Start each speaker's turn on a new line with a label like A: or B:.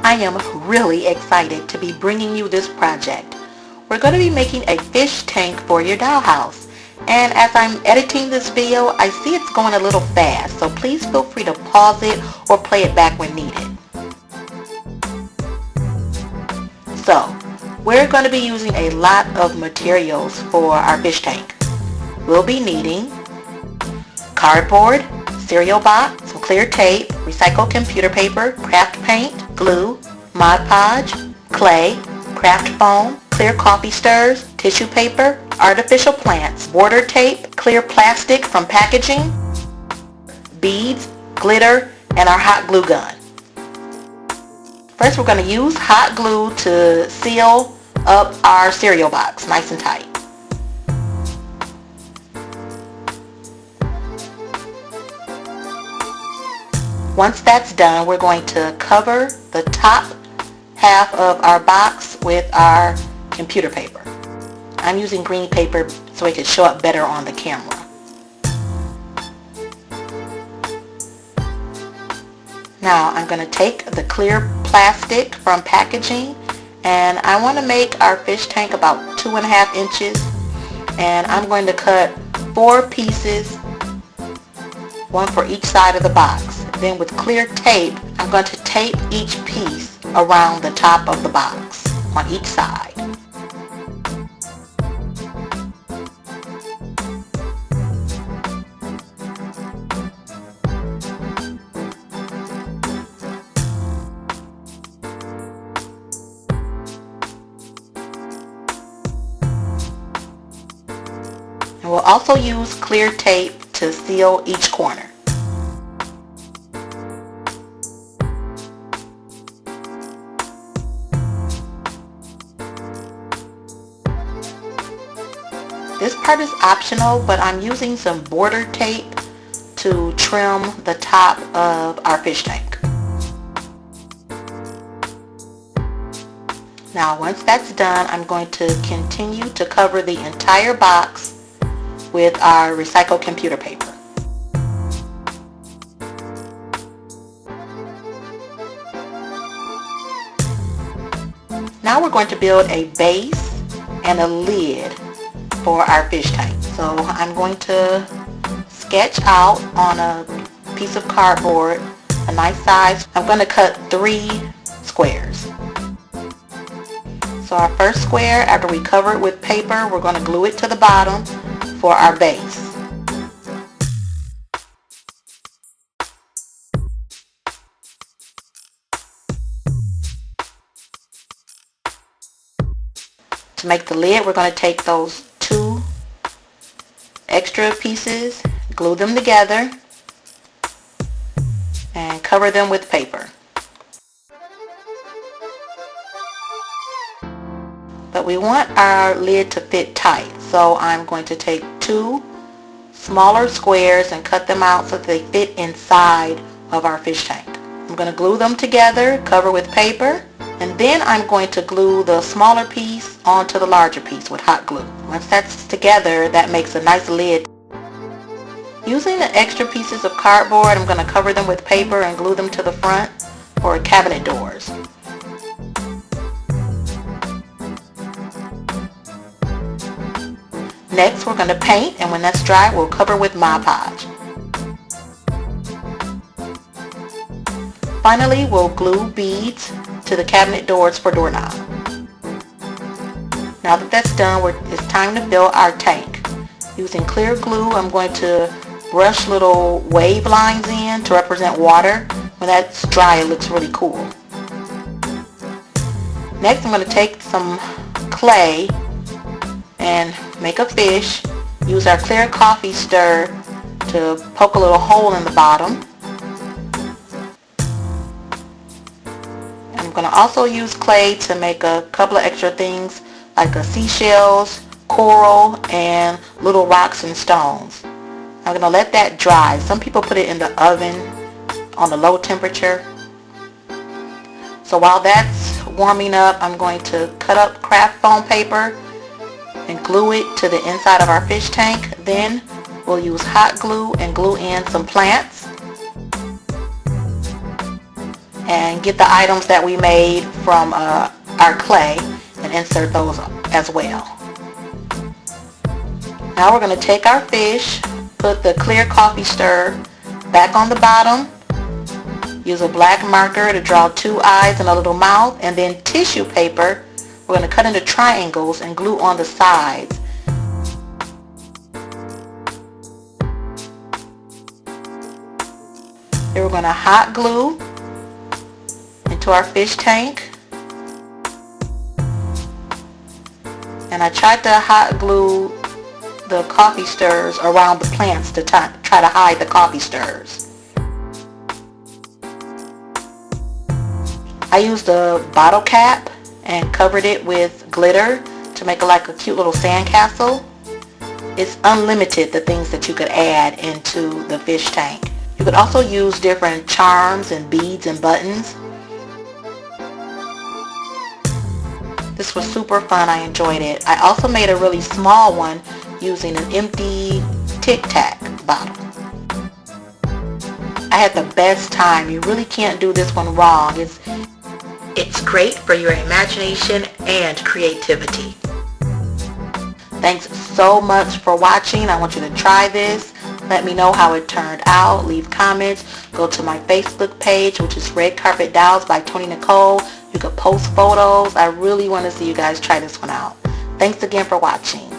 A: I am really excited to be bringing you this project. We're going to be making a fish tank for your dollhouse. And as I'm editing this video, I see it's going a little fast, so please feel free to pause it or play it back when needed. So, we're going to be using a lot of materials for our fish tank. We'll be needing cardboard, cereal box, some clear tape, recycled computer paper, craft paint, glue, Mod Podge, clay, craft foam, clear coffee stirs, tissue paper, artificial plants, border tape, clear plastic from packaging, beads, glitter, and our hot glue gun. First, we're going to use hot glue to seal up our cereal box nice and tight. Once that's done, we're going to cover the top half of our box with our computer paper. I'm using green paper so it can show up better on the camera. Now I'm going to take the clear plastic from packaging, and I want to make our fish tank about 2.5 inches, and I'm going to cut 4 pieces, one for each side of the box. Then with clear tape, I'm going to tape each piece around the top of the box on each side. And we'll also use clear tape to seal each corner. This part is optional, but I'm using some border tape to trim the top of our fish tank. Now once that's done, I'm going to continue to cover the entire box with our recycled computer paper. Now we're going to build a base and a lid for our fish tank. So I'm going to sketch out on a piece of cardboard a nice size. I'm going to cut 3 squares. So our first square, after we cover it with paper, we're going to glue it to the bottom for our base. To make the lid, we're going to take those 2 extra pieces, glue them together, and cover them with paper. But we want our lid to fit tight, so I'm going to take 2 smaller squares and cut them out so that they fit inside of our fish tank. I'm going to glue them together, cover with paper, and then I'm going to glue the smaller piece onto the larger piece with hot glue. Once that's together, that makes a nice lid. Using the extra pieces of cardboard, I'm going to cover them with paper and glue them to the front for cabinet doors. Next, we're going to paint, and when that's dry, we'll cover with Mod Podge. Finally, we'll glue beads to the cabinet doors for doorknobs. Now that that's done, it's time to fill our tank. Using clear glue, I'm going to brush little wave lines in to represent water. When that's dry, it looks really cool. Next, I'm going to take some clay and make a fish. Use our clear coffee stir to poke a little hole in the bottom. I'm going to also use clay to make a couple of extra things like seashells, coral, and little rocks and stones. I'm going to let that dry. Some people put it in the oven on a low temperature. So while that's warming up, I'm going to cut up craft foam paper and glue it to the inside of our fish tank. Then we'll use hot glue and glue in some plants. and get the items that we made from our clay and insert those as well. Now we're going to take our fish, put the clear coffee stir back on the bottom, use a black marker to draw 2 eyes and a little mouth, and then tissue paper we're going to cut into triangles and glue on the sides. Then we're going to hot glue into our fish tank. And I tried to hot glue the coffee stirs around the plants to try to hide the coffee stirs. I used a bottle cap and covered it with glitter to make it like a cute little sandcastle. It's unlimited the things that you could add into the fish tank. You could also use different charms and beads and buttons. This was super fun. I enjoyed it. I also made a really small one using an empty Tic Tac bottle. I had the best time. You really can't do this one wrong. It's great for your imagination and creativity. Thanks so much for watching. I want you to try this. Let me know how it turned out. Leave comments. Go to my Facebook page, which is Red Carpet Dolls by Tony Nicole. You can post photos. I really want to see you guys try this one out. Thanks again for watching.